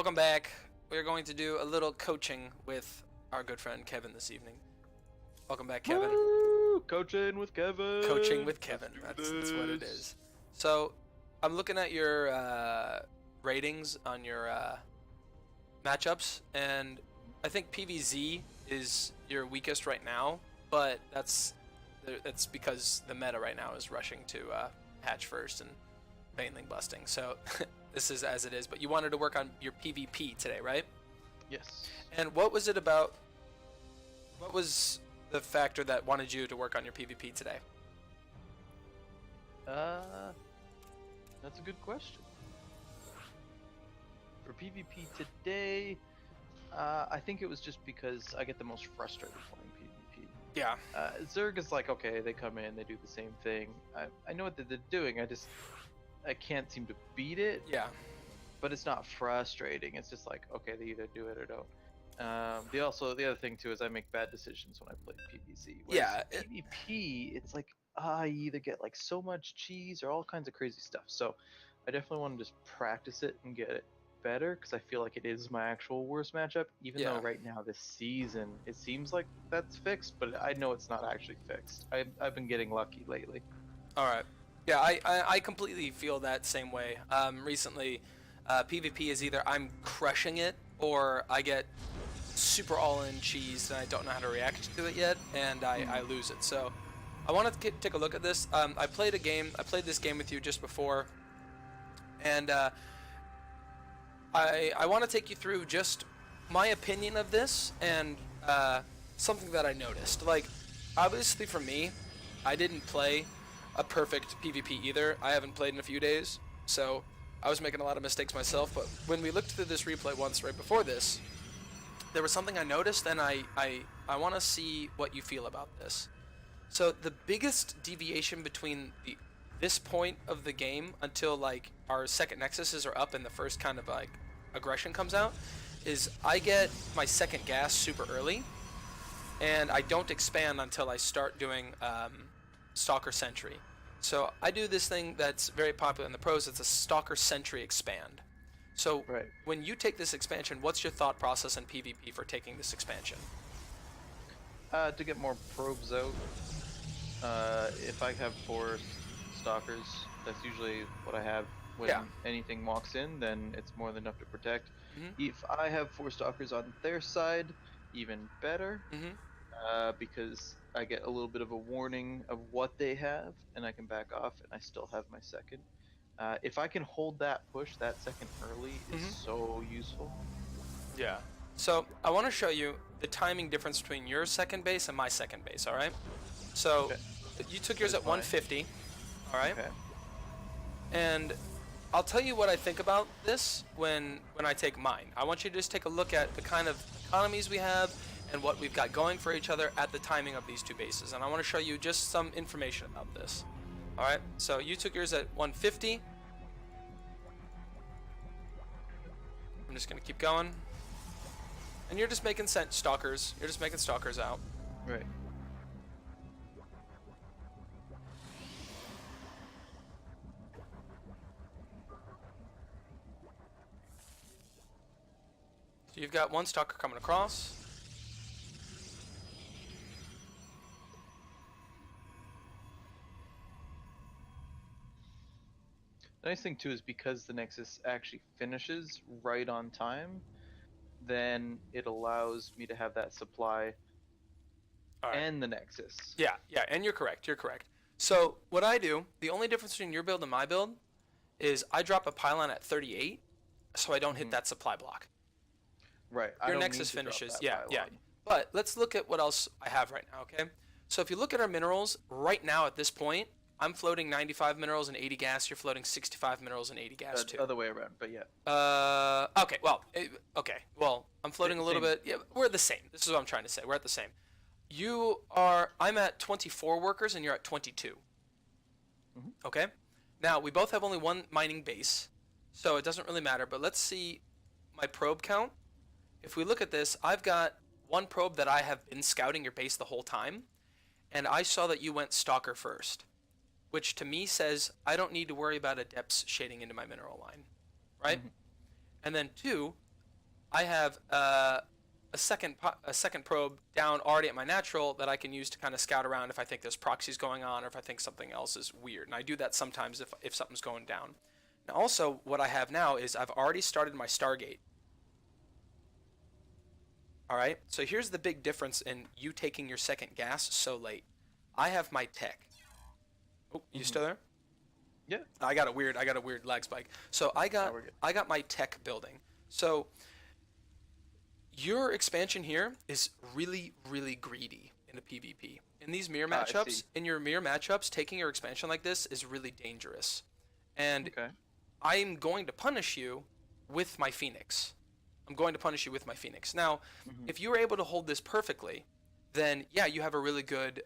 welcome back. We're going to do a little coaching with our good friend Kevin this evening. Welcome back, Kevin. Woo! Coaching with Kevin. Coaching with Kevin. That's what it is. So, I'm looking at your ratings on your matchups, and I think PvZ is your weakest right now, but that's because the meta right now is rushing to hatch first and Baneling busting. So this is as it is. But you wanted to work on your PvP today, right? Yes. And what was it about? What was the factor that wanted you to work on your PvP today? That's a good question. For PvP today, I think it was just because I get the most frustrated playing PvP. Yeah. Zerg is like, okay, they come in, they do the same thing. I know what they're doing. I can't seem to beat it. Yeah. But it's not frustrating. It's just like, okay, they either do it or don't. The other thing too is I make bad decisions when I play PvZ. Yeah. PvP, it's like you either get like so much cheese or all kinds of crazy stuff. So I definitely want to just practice it and get it better because I feel like it is my actual worst matchup. Even though right now this season it seems like that's fixed, but I know it's not actually fixed. I've been getting lucky lately. All right. Yeah, I completely feel that same way. Recently, PvP is either I'm crushing it or I get super all-in cheese and I don't know how to react to it yet, and I lose it. So I want to take a look at this. I played this game with you just before, and I want to take you through just my opinion of this and something that I noticed. Like, obviously for me, I didn't play a perfect PvP either. I haven't played in a few days, so I was making a lot of mistakes myself. But when we looked through this replay once right before this, there was something I noticed, and I want to see what you feel about this. So the biggest deviation between this point of the game until like our second nexuses are up and the first kind of like aggression comes out is I get my second gas super early, and I don't expand until I start doing Stalker Sentry. So I do this thing that's very popular in the pros. It's a Stalker Sentry expand. So when you take this expansion, what's your thought process in PvP for taking this expansion? To get more probes out. If I have 4 Stalkers, that's usually what I have when anything walks in, then it's more than enough to protect. If I have 4 Stalkers on their side, even better. Because I get a little bit of a warning of what they have, and I can back off, and I still have my second. If I can hold that push that second early is so useful. Yeah. So I want to show you the timing difference between your second base and my second base, all right? So you took yours at 150, all right? Okay. And I'll tell you what I think about this when I take mine. I want you to just take a look at the kind of economies we have and what we've got going for each other at the timing of these two bases. And I want to show you just some information about this. Alright, so you took yours at 150. I'm just going to keep going. And you're just making stalkers. You're just making stalkers out. Right. So you've got one stalker coming across. The nice thing too is because the Nexus actually finishes right on time, then it allows me to have that supply and the Nexus. Yeah, and you're correct. So what I do, the only difference between your build and my build is I drop a pylon at 38 so I don't hit that supply block. Right. Your Nexus finishes. Yeah. But let's look at what else I have right now, okay? So if you look at our minerals right now at this point, I'm floating 95 minerals and 80 gas. You're floating 65 minerals and 80 gas too. Other way around, but yeah. Okay. Well, I'm floating a little bit. Yeah, we're the same. This is what I'm trying to say. We're at the same. I'm at 24 workers and you're at 22. Okay. Now we both have only one mining base, so it doesn't really matter. But let's see my probe count. If we look at this, I've got one probe that I have been scouting your base the whole time, and I saw that you went Stalker first, which to me says I don't need to worry about adepts shading into my mineral line, right? And then 2, I have a second probe down already at my natural that I can use to kind of scout around if I think there's proxies going on or if I think something else is weird. And I do that sometimes if something's going down. Now also what I have now is I've already started my Stargate. All right, so here's the big difference in you taking your second gas so late. I have my tech. Oh, you still there? Yeah. I got a weird lag spike. So I got my tech building. So your expansion here is really, really greedy in a PvP. In these mirror matchups, taking your expansion like this is really dangerous. And Okay. I'm going to punish you with my Phoenix. I'm going to punish you with my Phoenix. Now, if you were able to hold this perfectly, then yeah, you have a really good,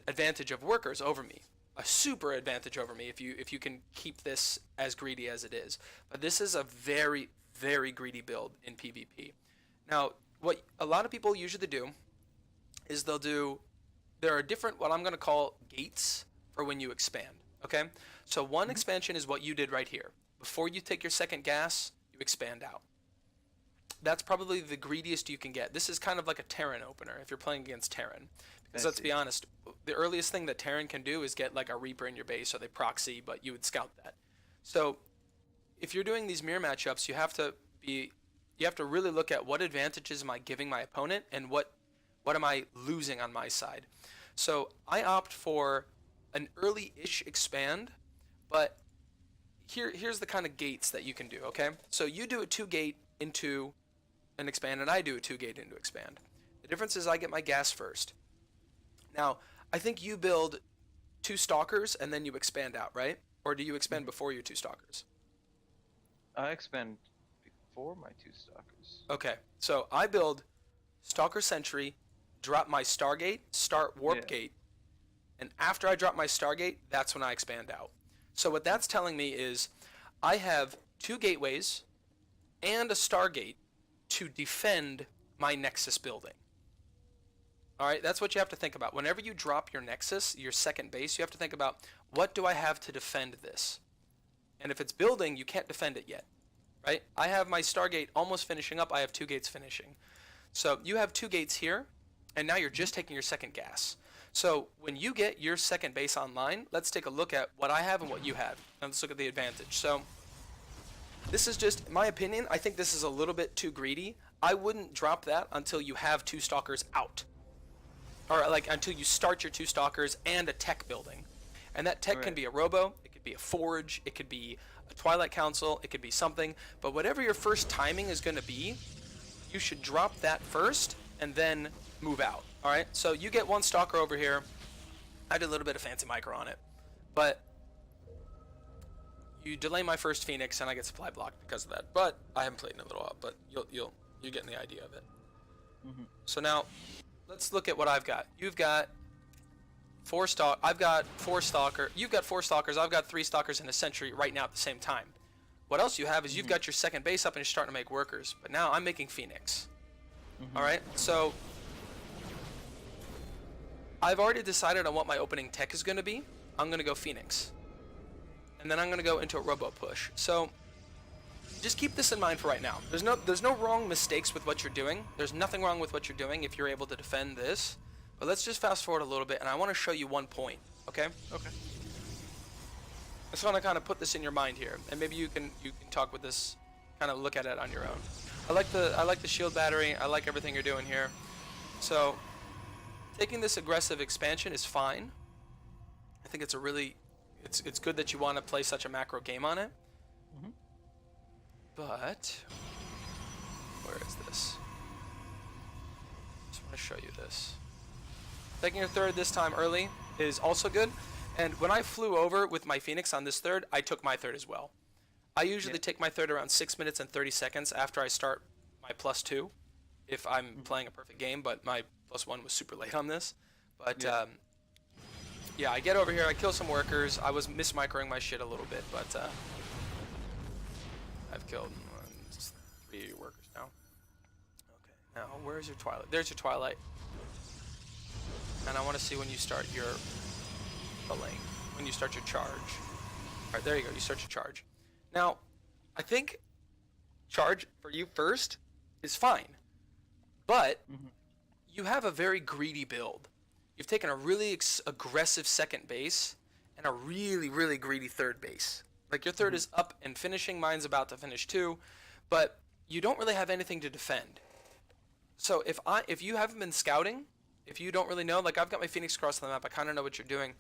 advantage of workers over me. A super advantage over me if you can keep this as greedy as it is. But this is a very, very greedy build in PvP. Now, what a lot of people usually do is there are different, what I'm going to call gates for when you expand. Okay, so one expansion is what you did right here. Before you take your second gas, you expand out. That's probably the greediest you can get. This is kind of like a Terran opener if you're playing against Terran. Because let's be honest, the earliest thing that Terran can do is get like a Reaper in your base, or they proxy, but you would scout that. So if you're doing these mirror matchups, you have to really look at what advantages am I giving my opponent and what am I losing on my side. So I opt for an early-ish expand, but here's the kind of gates that you can do, okay? So you do a 2-gate into an expand, and I do a 2-gate into expand. The difference is I get my gas first. Now, I think you build 2 stalkers and then you expand out, right? Or do you expand before your 2 stalkers? I expand before my 2 stalkers. Okay, so I build Stalker Sentry, drop my Stargate, start Warp Gate, and after I drop my Stargate, that's when I expand out. So what that's telling me is I have 2 gateways and a Stargate to defend my Nexus building. All right, that's what you have to think about. Whenever you drop your Nexus, your second base, you have to think about, what do I have to defend this? And if it's building, you can't defend it yet, right? I have my Stargate almost finishing up. I have 2 gates finishing. So you have 2 gates here, and now you're just taking your second gas. So when you get your second base online, let's take a look at what I have and what you have. And let's look at the advantage. So this is just my opinion. I think this is a little bit too greedy. I wouldn't drop that until you have 2 stalkers out. Or like until you start your 2 stalkers and a tech building. And that tech can be a robo, it could be a forge, it could be a Twilight Council, it could be something. But whatever your first timing is going to be, you should drop that first and then move out. All right, so you get 1 stalker over here. I did a little bit of fancy micro on it, but you delay my first Phoenix and I get supply blocked because of that. But I haven't played in a little while, but you're getting the idea of it. So now let's look at what I've got. You've got 4 stalk. I've got 4 stalker. You've got 4 stalkers. I've got 3 stalkers in a sentry right now at the same time. What else you have is you've got your second base up and you're starting to make workers. But now I'm making Phoenix. All right, so I've already decided on what my opening tech is going to be. I'm going to go Phoenix. And then I'm going to go into a robo push. So just keep this in mind for right now. There's no wrong mistakes with what you're doing. There's nothing wrong with what you're doing if you're able to defend this. But let's just fast forward a little bit, and I want to show you one point, okay? Okay. I just want to kind of put this in your mind here, and maybe you can talk with this, kind of look at it on your own. I like the shield battery. I like everything you're doing here. So taking this aggressive expansion is fine. I think it's a really, it's good that you want to play such a macro game on it. But where is this? Just want to show you this. Taking your third this time early is also good. And when I flew over with my Phoenix on this third, I took my third as well. I usually take my third around 6 minutes and 30 seconds after I start my +2, if I'm playing a perfect game, but my +1 was super late on this. But yeah, I get over here, I kill some workers. I was mismicroing my shit a little bit, but I've killed 3 workers now. Okay, now where's your Twilight? There's your Twilight. And I want to see when you start your lane, when you start your charge. All right, there you go. You start your charge. Now, I think charge for you first is fine, but Hmm. you have a very greedy build. You've taken a really aggressive second base and a really, really greedy third base. Like your third Hmm. is up and finishing, mine's about to finish too, but you don't really have anything to defend. So if you haven't been scouting, if you don't really know, like I've got my Phoenix across the map, I kind of know what you're doing.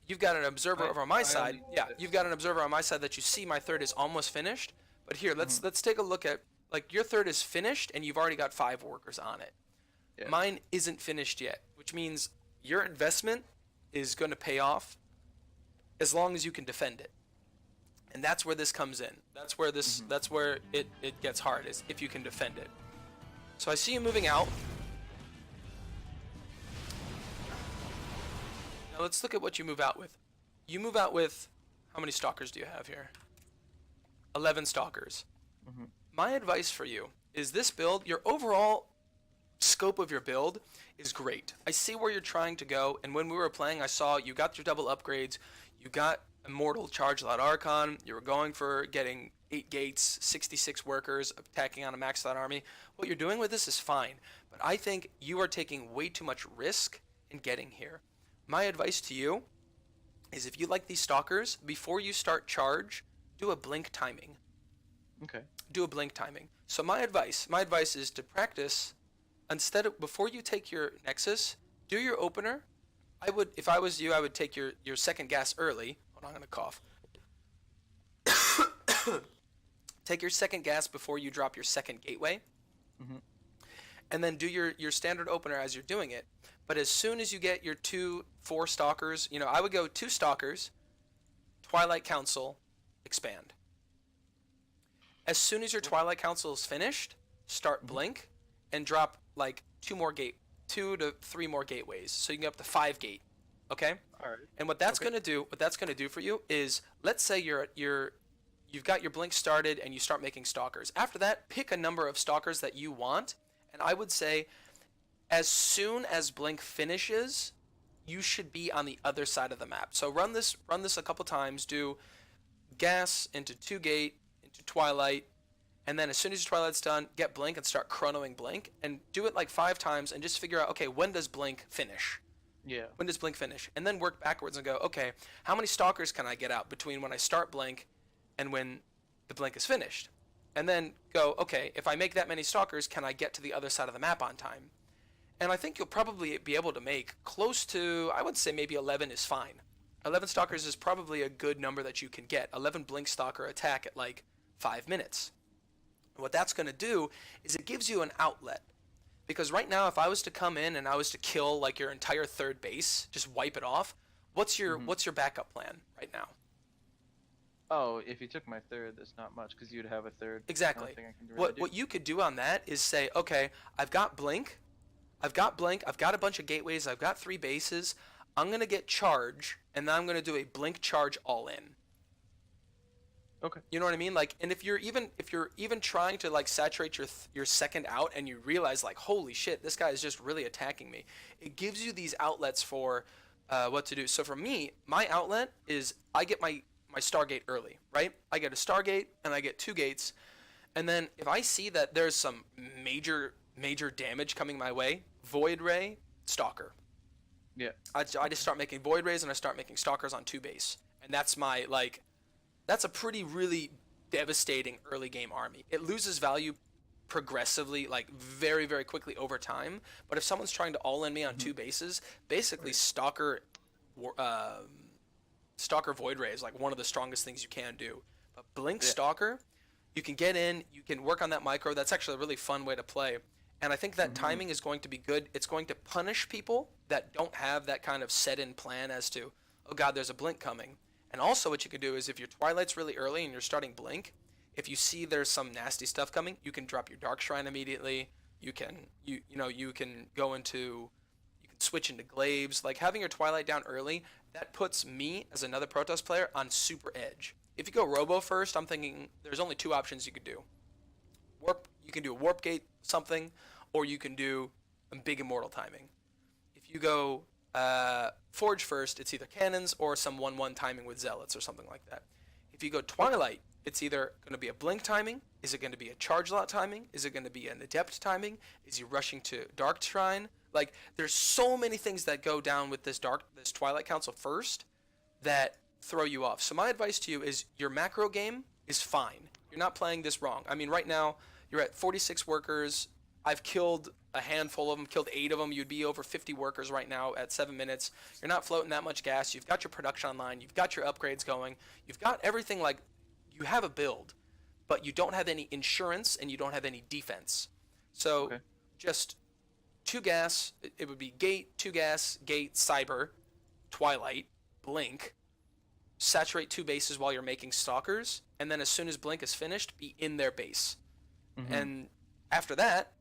You've got an observer over on my I side. only Yeah, noticed. you've got an observer on my side that you see my third is almost finished. But here, Hmm. let's take a look at like your third is finished and you've already got 5 workers on it. Yeah. Mine isn't finished yet, which means your investment is going to pay off as long as you can defend it. And that's where this comes in. Hmm. That's where it gets hard is if you can defend it. So I see you moving out. Now let's look at what you move out with. You move out with how many stalkers do you have here? 11 stalkers. Hmm. My advice for you is this build, your overall scope of your build is great. I see where you're trying to go, and when we were playing, I saw you got your double upgrades, you got Immortal Charge Loud Archon, you were going for getting 8 gates, 66 workers, attacking on a maxed out army. What you're doing with this is fine, but I think you are taking way too much risk in getting here. My advice to you is if you like these stalkers, before you start charge, do a blink timing. Okay. Do a blink timing. So my advice is to practice instead of before you take your Nexus, do your opener. I would, if I was you, I would take your second gas early. Hold on, I'm gonna cough. Take your second gas before you drop your second gateway, Hmm. and then do your standard opener as you're doing it. But as soon as you get your 4 stalkers, I would go 2 stalkers, Twilight Council, expand. As soon as your Twilight Council is finished, start Hmm. Blink, and drop like 2 to 3 more gateways, so you can get up to 5 gate. Okay. All right. And what that's Okay. gonna do for you is, let's say you've got your Blink started and you start making stalkers. After that, pick a number of stalkers that you want, and I would say as soon as Blink finishes, you should be on the other side of the map. So run this a couple times. Do gas into 2 gate into Twilight, and then as soon as your Twilight's done, get Blink and start chronoing Blink, and do it like 5 times, and just figure out, okay, when does Blink finish? Yeah. When does Blink finish? And then work backwards and go, okay, how many stalkers can I get out between when I start Blink and when the Blink is finished? And then go, okay, if I make that many stalkers, can I get to the other side of the map on time? And I think you'll probably be able to make close to, I would say maybe 11 is fine. 11 stalkers is probably a good number that you can get. 11 Blink stalker attack at like 5 minutes. What that's going to do is it gives you an outlet. Because right now, if I was to come in and I was to kill like your entire third base, just wipe it off, what's your Hmm. what's your backup plan right now? Oh, if you took my third, that's not much because you'd have a third. I Exactly. don't think I can really What do. what you could do on that is say, okay, I've got Blink, I've got Blink, I've got a bunch of gateways, I've got 3 bases. I'm gonna get charge, and then I'm gonna do a Blink charge all in. Okay. You know what I mean? Like, and if you're even trying to like saturate your second out, and you realize like, holy shit, this guy is just really attacking me. It gives you these outlets for what to do. So for me, my outlet is I get my Stargate early, right? I get a Stargate and I get 2 gates, and then if I see that there's some major damage coming my way, Void Ray, Stalker. Yeah. I just start making Void Rays and I start making Stalkers on 2 base, and that's my like that's a pretty really devastating early game army. It loses value progressively, like very very quickly over time. But if someone's trying to all in me on Hmm. 2 bases, basically Right. Stalker Void Ray is like one of the strongest things you can do. But Blink Yeah. Stalker, you can get in, you can work on that micro. That's actually a really fun way to play. And I think that Hmm. timing is going to be good. It's going to punish people that don't have that kind of set in plan as to, oh god, there's a Blink coming. And also what you could do is if your Twilight's really early and you're starting Blink, if you see there's some nasty stuff coming, you can drop your Dark Shrine immediately. You can go into you can switch into Glaives. Like having your Twilight down early, that puts me as another Protoss player on super edge. If you go Robo first, I'm thinking there's only 2 options you could do. You can do a Warp Gate something, or you can do a big Immortal timing. If you go Forge first, it's either cannons or some 1/1 timing with Zealots or something like that. If you go Twilight It's either going to be a blink timing, is it going to be a charge lot timing, is it going to be an adept timing, is he rushing to dark shrine? Like there's so many things that go down with this Twilight Council first that throw you off. So my advice to you is your macro game is fine. You're not playing this wrong. I mean, right now you're at 46 workers. I've killed a handful of them, killed 8 of them. You'd be over 50 workers right now at 7 minutes. You're not floating that much gas. You've got your production online. You've got your upgrades going. You've got everything. Like, you have a build, but you don't have any insurance and you don't have any defense. So just 2 gas. It would be gate, 2 gas, gate, cyber, twilight, blink. Saturate 2 bases while you're making stalkers, and then as soon as blink is finished, be in their base. And after that,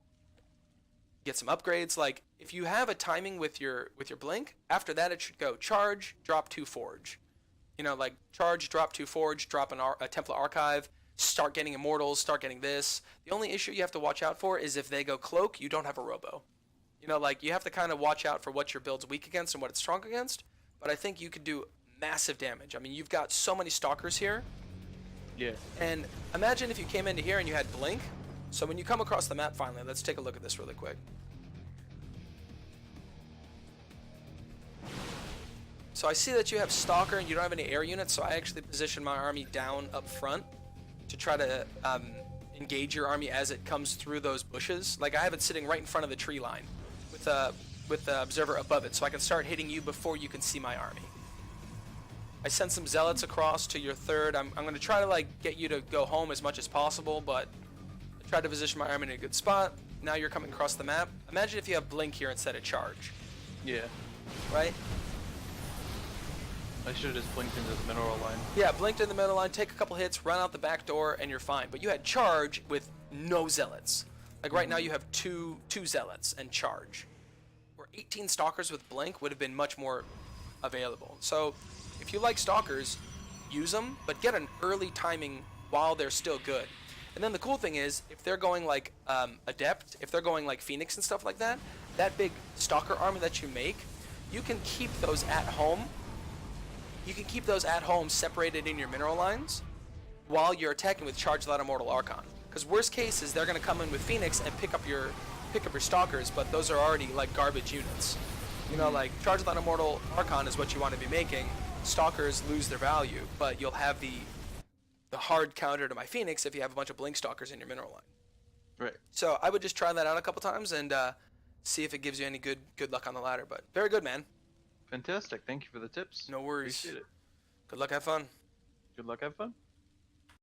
get some upgrades. Like if you have a timing with your blink, after that it should go charge, drop 2 forge. You know, like charge, drop 2 forge, drop a template archive, start getting immortals, start getting this. The only issue you have to watch out for is if they go cloak, you don't have a robo. You know, like you have to kind of watch out for what your build's weak against and what it's strong against. But I think you could do massive damage. I mean, you've got so many stalkers here. Yeah. And imagine if you came into here and you had blink. So when you come across the map finally, let's take a look at this really quick. So I see that you have stalker and you don't have any air units, so I actually position my army down up front to try to engage your army as it comes through those bushes. Like I have it sitting right in front of the tree line with the observer above it, so I can start hitting you before you can see my army. I sent some zealots across to your third. I'm going to try to like get you to go home as much as possible, but I tried to position my army in a good spot. Now you're coming across the map. Imagine if you have blink here instead of charge. Yeah. Right? I should have just blinked into the mineral line. Yeah, blinked in the middle line, take a couple hits, run out the back door, and you're fine. But you had charge with no zealots. Like right now you have two zealots and charge. Where 18 stalkers with blink would have been much more available. So if you like stalkers, use them, but get an early timing while they're still good. And then the cool thing is, if they're going like adept, if they're going like Phoenix and stuff like that, that big stalker army that you make, you can keep those at home. You can keep those at home separated in your mineral lines while you're attacking with Charge Without Immortal Archon. Because worst case is they're going to come in with Phoenix and pick up your stalkers, but those are already like garbage units. You know, like Charge Without Immortal Archon is what you want to be making. Stalkers lose their value, but you'll have the hard counter to my Phoenix if you have a bunch of blink stalkers in your mineral line. Right. So I would just try that out a couple times and see if it gives you any good luck on the ladder. But very good, man. Fantastic. Thank you for the tips. No worries. Appreciate it. Good luck, have fun. Good luck, have fun.